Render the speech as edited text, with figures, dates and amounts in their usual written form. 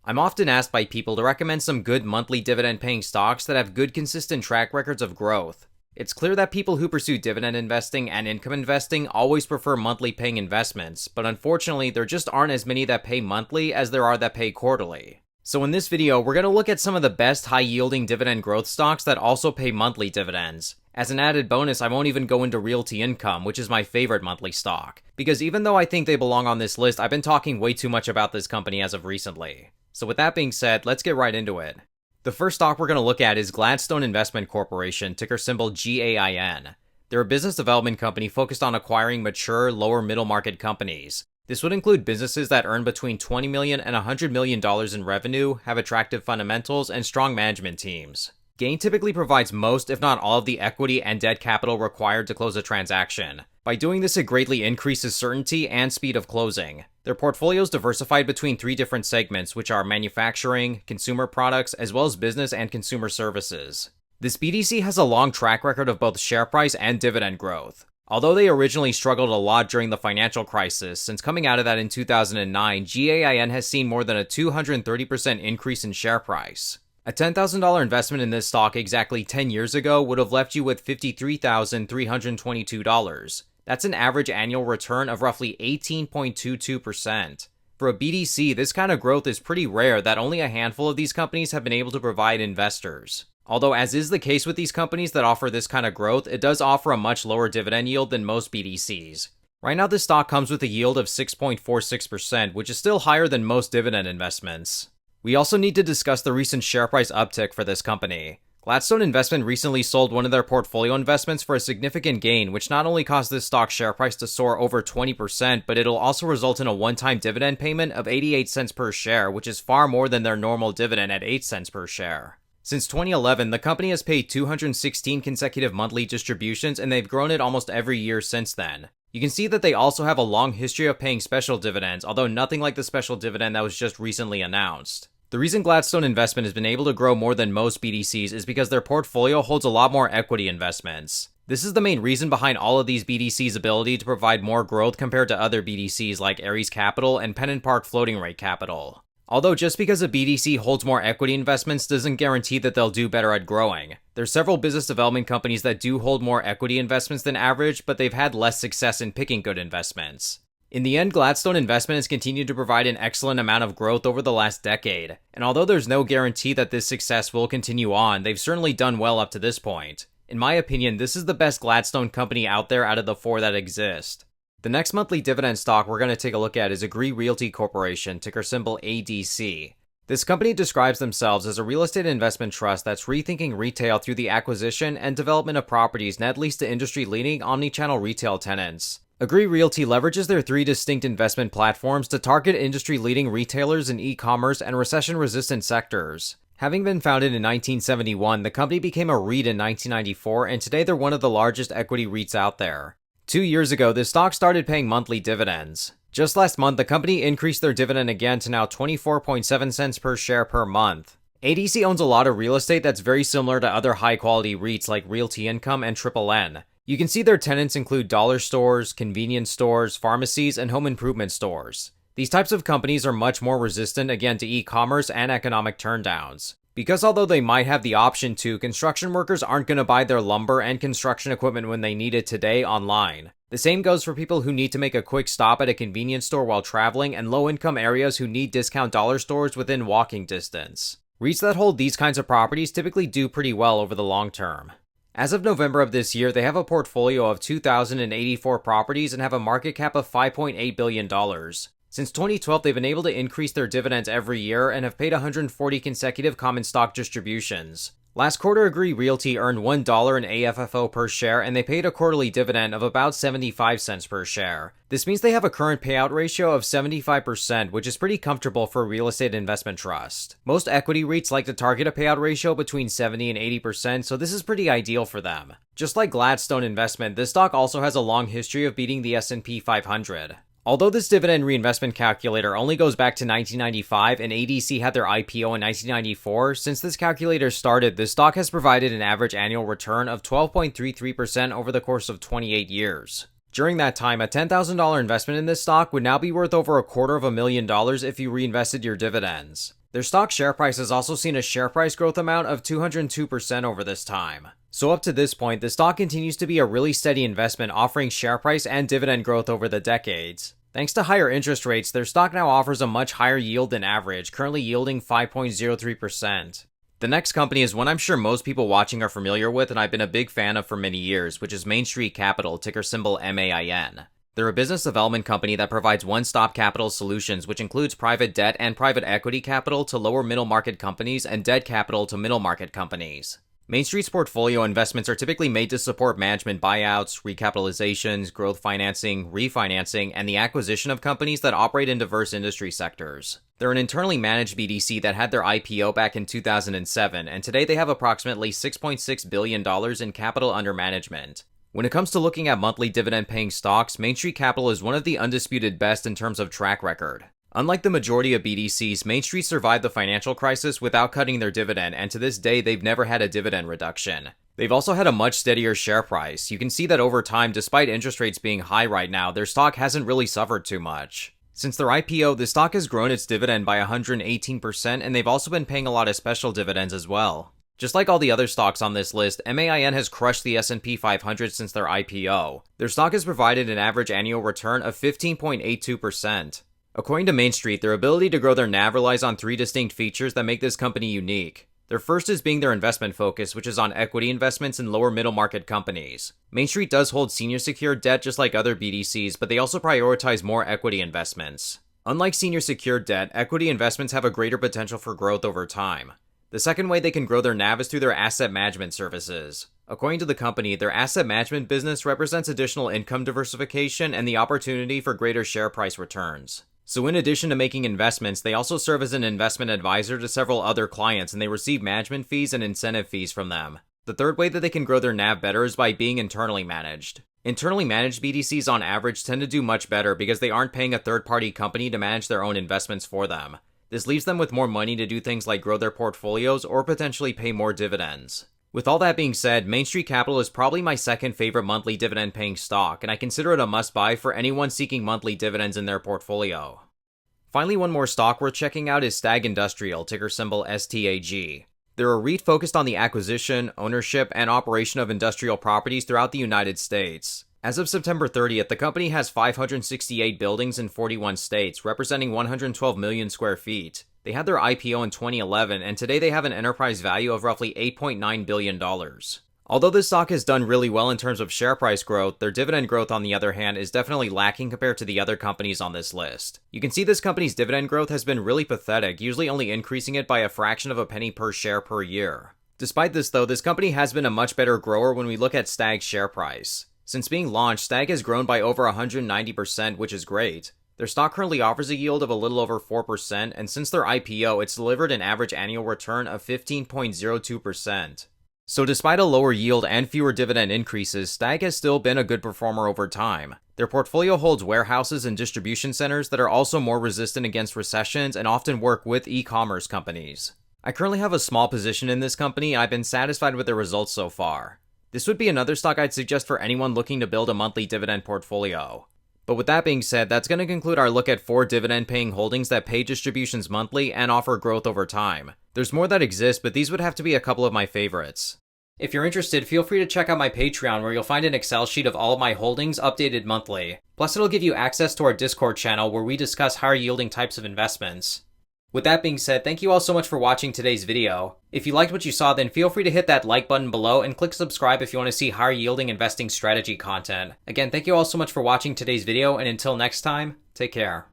I'm often asked by people to recommend some good monthly dividend-paying stocks that have good consistent track records of growth. It's clear that people who pursue dividend investing and income investing always prefer monthly paying investments, but unfortunately there just aren't as many that pay monthly as there are that pay quarterly. So in this video, we're going to look at some of the best high-yielding dividend growth stocks that also pay monthly dividends. As an added bonus, I won't even go into Realty Income, which is my favorite monthly stock, because even though I think they belong on this list, I've been talking way too much about this company as of recently. So with that being said, let's get right into it. The first stock we're going to look at is Gladstone Investment Corporation, ticker symbol GAIN. They're a business development company focused on acquiring mature, lower middle market companies. This would include businesses that earn between $20 million and $100 million in revenue, have attractive fundamentals, and strong management teams. GAIN typically provides most, if not all, of the equity and debt capital required to close a transaction. By doing this, it greatly increases certainty and speed of closing. Their portfolio is diversified between three different segments, which are manufacturing, consumer products, as well as business and consumer services. This BDC has a long track record of both share price and dividend growth. Although they originally struggled a lot during the financial crisis, since coming out of that in 2009, GAIN has seen more than a 230% increase in share price. A $10,000 investment in this stock exactly 10 years ago would have left you with $53,322. That's an average annual return of roughly 18.22%. For a BDC, this kind of growth is pretty rare that only a handful of these companies have been able to provide investors. Although, as is the case with these companies that offer this kind of growth, it does offer a much lower dividend yield than most BDCs. Right now, this stock comes with a yield of 6.46%, which is still higher than most dividend investments. We also need to discuss the recent share price uptick for this company. Gladstone Investment recently sold one of their portfolio investments for a significant gain, which not only caused this stock's share price to soar over 20%, but it'll also result in a one-time dividend payment of 88 cents per share, which is far more than their normal dividend at 8 cents per share. Since 2011, the company has paid 216 consecutive monthly distributions, and they've grown it almost every year since then. You can see that they also have a long history of paying special dividends, although nothing like the special dividend that was just recently announced. The reason Gladstone Investment has been able to grow more than most BDCs is because their portfolio holds a lot more equity investments. This is the main reason behind all of these BDCs' ability to provide more growth compared to other BDCs like Ares Capital and PennantPark Floating Rate Capital. Although just because a BDC holds more equity investments doesn't guarantee that they'll do better at growing. There's several business development companies that do hold more equity investments than average, but they've had less success in picking good investments. In the end, Gladstone Investment has continued to provide an excellent amount of growth over the last decade, and although there's no guarantee that this success will continue on, they've certainly done well up to this point. In my opinion, this is the best Gladstone company out there out of the four that exist. The next monthly dividend stock we're going to take a look at is Agree Realty Corporation, ticker symbol ADC. This company describes themselves as a real estate investment trust that's rethinking retail through the acquisition and development of properties net leased to industry-leading omnichannel retail tenants. Agree Realty leverages their three distinct investment platforms to target industry-leading retailers in e-commerce and recession-resistant sectors. Having been founded in 1971, the company became a REIT in 1994, and today they're one of the largest equity REITs out there. 2 years ago, this stock started paying monthly dividends. Just last month, the company increased their dividend again to now 24.7 cents per share per month. ADC owns a lot of real estate that's very similar to other high-quality REITs like Realty Income and NNN. You can see their tenants include dollar stores, convenience stores, pharmacies, and home improvement stores. These types of companies are much more resistant again to e-commerce and economic turndowns. Because although they might have the option to, construction workers aren't going to buy their lumber and construction equipment when they need it today online. The same goes for people who need to make a quick stop at a convenience store while traveling and low-income areas who need discount dollar stores within walking distance. REITs that hold these kinds of properties typically do pretty well over the long term. As of November of this year, they have a portfolio of 2,084 properties and have a market cap of $5.8 billion. Since 2012, they've been able to increase their dividends every year and have paid 140 consecutive common stock distributions. Last quarter, Agree Realty earned $1 in AFFO per share, and they paid a quarterly dividend of about 75 cents per share. This means they have a current payout ratio of 75%, which is pretty comfortable for a real estate investment trust. Most equity REITs like to target a payout ratio between 70 and 80%, so this is pretty ideal for them. Just like Gladstone Investment, this stock also has a long history of beating the S&P 500. Although this dividend reinvestment calculator only goes back to 1995 and ADC had their IPO in 1994, since this calculator started, the stock has provided an average annual return of 12.33% over the course of 28 years. During that time, a $10,000 investment in this stock would now be worth over $250,000 if you reinvested your dividends. Their stock share price has also seen a share price growth amount of 202% over this time. So up to this point, the stock continues to be a really steady investment, offering share price and dividend growth over the decades. Thanks to higher interest rates, their stock now offers a much higher yield than average, currently yielding 5.03%. The next company is one I'm sure most people watching are familiar with and I've been a big fan of for many years, which is Main Street Capital, ticker symbol MAIN. They're a business development company that provides one-stop capital solutions, which includes private debt and private equity capital to lower middle market companies and debt capital to middle market companies. Main Street's portfolio investments are typically made to support management buyouts, recapitalizations, growth financing, refinancing, and the acquisition of companies that operate in diverse industry sectors. They're an internally managed BDC that had their IPO back in 2007, and today they have approximately $6.6 billion in capital under management. When it comes to looking at monthly dividend-paying stocks, Main Street Capital is one of the undisputed best in terms of track record. Unlike the majority of BDCs, Main Street survived the financial crisis without cutting their dividend, and to this day, they've never had a dividend reduction. They've also had a much steadier share price. You can see that over time, despite interest rates being high right now, their stock hasn't really suffered too much. Since their IPO, the stock has grown its dividend by 118%, and they've also been paying a lot of special dividends as well. Just like all the other stocks on this list, MAIN has crushed the S&P 500 since their IPO. Their stock has provided an average annual return of 15.82%. According to Main Street, their ability to grow their NAV relies on three distinct features that make this company unique. Their first is being their investment focus, which is on equity investments in lower middle market companies. Main Street does hold senior secured debt just like other BDCs, but they also prioritize more equity investments. Unlike senior secured debt, equity investments have a greater potential for growth over time. The second way they can grow their NAV is through their asset management services. According to the company, their asset management business represents additional income diversification and the opportunity for greater share price returns. So in addition to making investments, they also serve as an investment advisor to several other clients and they receive management fees and incentive fees from them. The third way that they can grow their NAV better is by being internally managed. Internally managed BDCs on average tend to do much better because they aren't paying a third-party company to manage their own investments for them. This leaves them with more money to do things like grow their portfolios or potentially pay more dividends. With all that being said, Main Street Capital is probably my second favorite monthly dividend-paying stock, and I consider it a must-buy for anyone seeking monthly dividends in their portfolio. Finally, one more stock worth checking out is Stag Industrial, ticker symbol STAG. They're a REIT focused on the acquisition, ownership, and operation of industrial properties throughout the United States. As of September 30th, the company has 568 buildings in 41 states, representing 112 million square feet. They had their IPO in 2011, and today they have an enterprise value of roughly $8.9 billion. Although this stock has done really well in terms of share price growth, their dividend growth on the other hand is definitely lacking compared to the other companies on this list. You can see this company's dividend growth has been really pathetic, usually only increasing it by a fraction of a penny per share per year. Despite this though, this company has been a much better grower when we look at Stag's share price. Since being launched, Stag has grown by over 190%, which is great. Their stock currently offers a yield of a little over 4%, and since their IPO, it's delivered an average annual return of 15.02%. So despite a lower yield and fewer dividend increases, Stag has still been a good performer over time. Their portfolio holds warehouses and distribution centers that are also more resistant against recessions and often work with e-commerce companies. I currently have a small position in this company, and I've been satisfied with the results so far. This would be another stock I'd suggest for anyone looking to build a monthly dividend portfolio. But with that being said, that's going to conclude our look at 4 dividend-paying holdings that pay distributions monthly and offer growth over time. There's more that exist, but these would have to be a couple of my favorites. If you're interested, feel free to check out my Patreon where you'll find an Excel sheet of all of my holdings updated monthly. Plus, it'll give you access to our Discord channel where we discuss higher yielding types of investments. With that being said, thank you all so much for watching today's video. If you liked what you saw, then feel free to hit that like button below and click subscribe if you want to see higher yielding investing strategy content. Again, thank you all so much for watching today's video, and until next time, take care.